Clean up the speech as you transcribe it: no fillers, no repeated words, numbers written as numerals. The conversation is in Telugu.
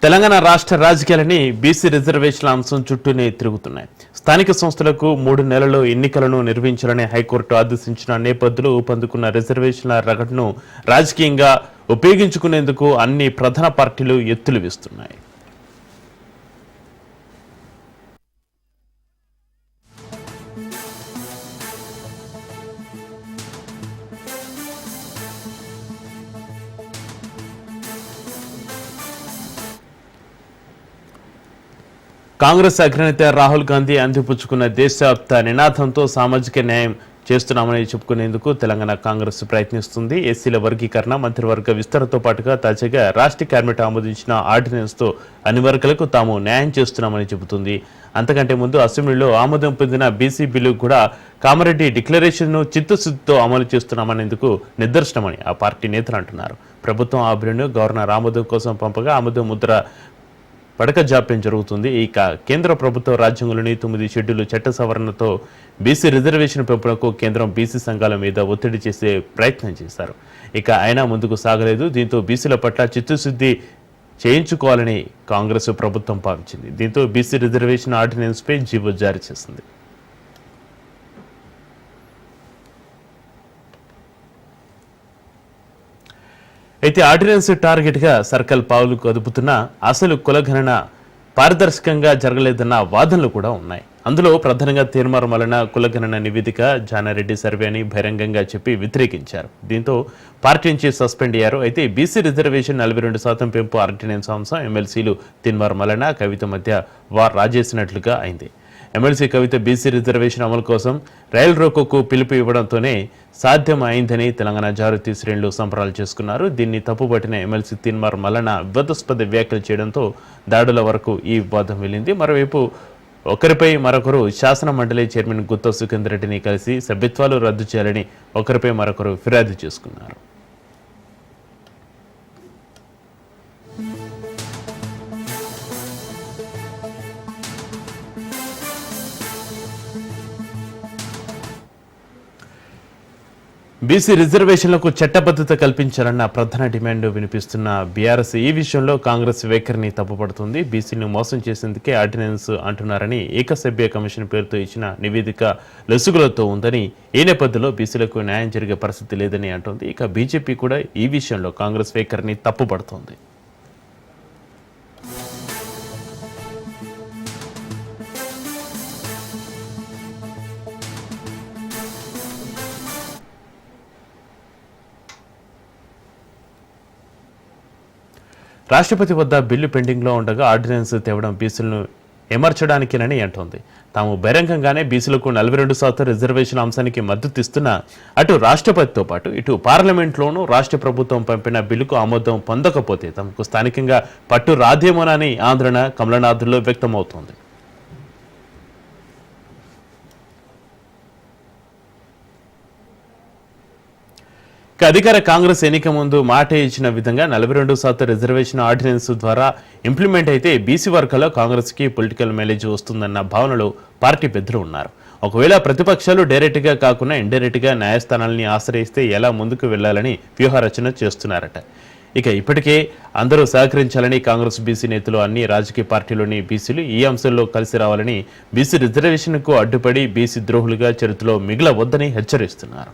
తెలంగాణ రాష్ట్ర రాజకీయాలని బీసీ రిజర్వేషన్ల అంశం చుట్టూనే తిరుగుతున్నాయి. స్థానిక సంస్థలకు 3 నెలల్లో ఎన్నికలను నిర్వహించాలని హైకోర్టు ఆదేశించిన నేపథ్యంలో ఊపందుకున్న రిజర్వేషన్ల రగడను రాజకీయంగా ఉపయోగించుకునేందుకు అన్ని ప్రధాన పార్టీలు ఎత్తులు వేస్తున్నాయి. కాంగ్రెస్ అగ్రనేత రాహుల్ గాంధీ అందిపుచ్చుకున్న దేశవ్యాప్త నినాదంతో సామాజిక న్యాయం చేస్తున్నామని చెప్పుకునేందుకు తెలంగాణ కాంగ్రెస్ ప్రయత్నిస్తుంది. ఎస్సీల వర్గీకరణ, మంత్రివర్గ విస్తరణతో పాటుగా తాజాగా రాష్ట్ర కేబినెట్ ఆమోదించిన ఆర్డినెన్స్తో అన్ని వర్గాలకు తాము న్యాయం చేస్తున్నామని చెబుతుంది. అంతకంటే ముందు అసెంబ్లీలో ఆమోదం పొందిన బీసీ బిల్లు కూడా కామారెడ్డి డిక్లరేషన్ను చిత్తశుద్ధితో అమలు చేస్తున్నామనేందుకు నిదర్శనమని ఆ పార్టీ నేతలు అంటున్నారు. ప్రభుత్వం ఆ బిల్లును గవర్నర్ ఆమోదం కోసం పంపగా ఆమోదం ముద్ర పడక జాప్యం జరుగుతుంది. ఇక కేంద్ర ప్రభుత్వం రాజ్యాంగంలోని 9 షెడ్యూల్ చట్ట సవరణతో బీసీ రిజర్వేషన్ పెంపునకు కేంద్రం బీసీ సంఘాల మీద ఒత్తిడి చేసే ప్రయత్నం చేశారు. ఇక అయినా ముందుకు సాగలేదు. దీంతో బీసీల పట్ల చిత్తశుద్ధి చేయించుకోవాలని కాంగ్రెస్ ప్రభుత్వం భావించింది. దీంతో బీసీ రిజర్వేషన్ ఆర్డినెన్స్ పై జీవో జారీ చేసింది. అయితే ఆర్డినెన్స్ టార్గెట్గా సర్కల్ పావులు కదుపుతున్న అసలు కులగణన పారదర్శకంగా జరగలేదన్న వాదనలు కూడా ఉన్నాయి. అందులో ప్రధానంగా తీర్మానం వలన కులగణన నివేదిక జానారెడ్డి సర్వే అని బహిరంగంగా చెప్పి వ్యతిరేకించారు. దీంతో పార్టీ నుంచి సస్పెండ్ అయ్యారు. అయితే బీసీ రిజర్వేషన్ 42% పెంపు ఆర్డినెన్స్ అంశం ఎమ్మెల్సీలు తీర్మానం వలన కవిత మధ్య వార్ రాజేసినట్లుగా అయింది. ఎమ్మెల్సీ కవిత బీసీ రిజర్వేషన్ అమలు కోసం రైలు రోకోకు పిలుపు ఇవ్వడంతోనే సాధ్యం అయిందని తెలంగాణ జాగృతి శ్రేణులు సంబరాలు చేసుకున్నారు. దీన్ని తప్పుపట్టిన ఎమ్మెల్సీ తీర్మానం వలన వివాదాస్పద వ్యాఖ్యలు చేయడంతో దాడుల వరకు ఈ వివాదం వెళ్ళింది. మరోవైపు ఒకరిపై మరొకరు శాసన మండలి చైర్మన్ గుత్తా సుఖేందర్ రెడ్డిని కలిసి సభ్యత్వాలు రద్దు చేయాలని ఒకరిపై మరొకరు ఫిర్యాదు చేసుకున్నారు. బీసీ రిజర్వేషన్లకు చట్టబద్ధత కల్పించాలన్న ప్రధాన డిమాండ్ వినిపిస్తున్న బీఆర్ఎస్ ఈ విషయంలో కాంగ్రెస్ వైఖరిని తప్పుపడుతుంది. బీసీలను మోసం చేసేందుకే ఆర్డినెన్స్ అంటున్నారని ఏకసభ్య కమిషన్ పేరుతో ఇచ్చిన నివేదిక లొసుగులతో ఉందని, ఈ నేపథ్యంలో బీసీలకు న్యాయం జరిగే పరిస్థితి లేదని అంటోంది. ఇక బీజేపీ కూడా ఈ విషయంలో కాంగ్రెస్ వైఖరిని తప్పుపడుతోంది. రాష్ట్రపతి వద్ద బిల్లు పెండింగ్లో ఉండగా ఆర్డినెన్స్ తేవడం బీసీలను ఎమర్చడానికేనని అంటోంది. తాము బహిరంగంగానే బీసీలకు 42% రిజర్వేషన్ అంశానికి మద్దతు ఇస్తున్నా అటు రాష్ట్రపతితో పాటు ఇటు పార్లమెంట్లోనూ రాష్ట్ర ప్రభుత్వం పంపిన బిల్లుకు ఆమోదం పొందకపోతే తమకు స్థానికంగా పట్టు రాదేమోనని ఆందోళన కమలనాథుల్లో వ్యక్తమవుతోంది. అధికార కాంగ్రెస్ ఎన్నిక ముందు మాట ఇచ్చిన విధంగా 42% రిజర్వేషన్ ఆర్డినెన్స్ ద్వారా ఇంప్లిమెంట్ అయితే బీసీ వర్గాల్లో కాంగ్రెస్కి పొలిటికల్ మైలేజ్ వస్తుందన్న భావనలో పార్టీ పెద్దలు ఉన్నారు. ఒకవేళ ప్రతిపక్షాలు డైరెక్ట్గా కాకుండా ఇండైరెక్ట్గా న్యాయస్థానాలని ఆశ్రయిస్తే ఎలా ముందుకు వెళ్లాలని వ్యూహరచన చేస్తున్నారట. ఇక ఇప్పటికే అందరూ సహకరించాలని కాంగ్రెస్ బీసీ నేతలు అన్ని రాజకీయ పార్టీలోని బీసీలు ఈ అంశంలో కలిసి రావాలని, బీసీ రిజర్వేషన్కు అడ్డుపడి బీసీ ద్రోహులుగా చరిత్రలో మిగలవద్దని హెచ్చరిస్తున్నారు.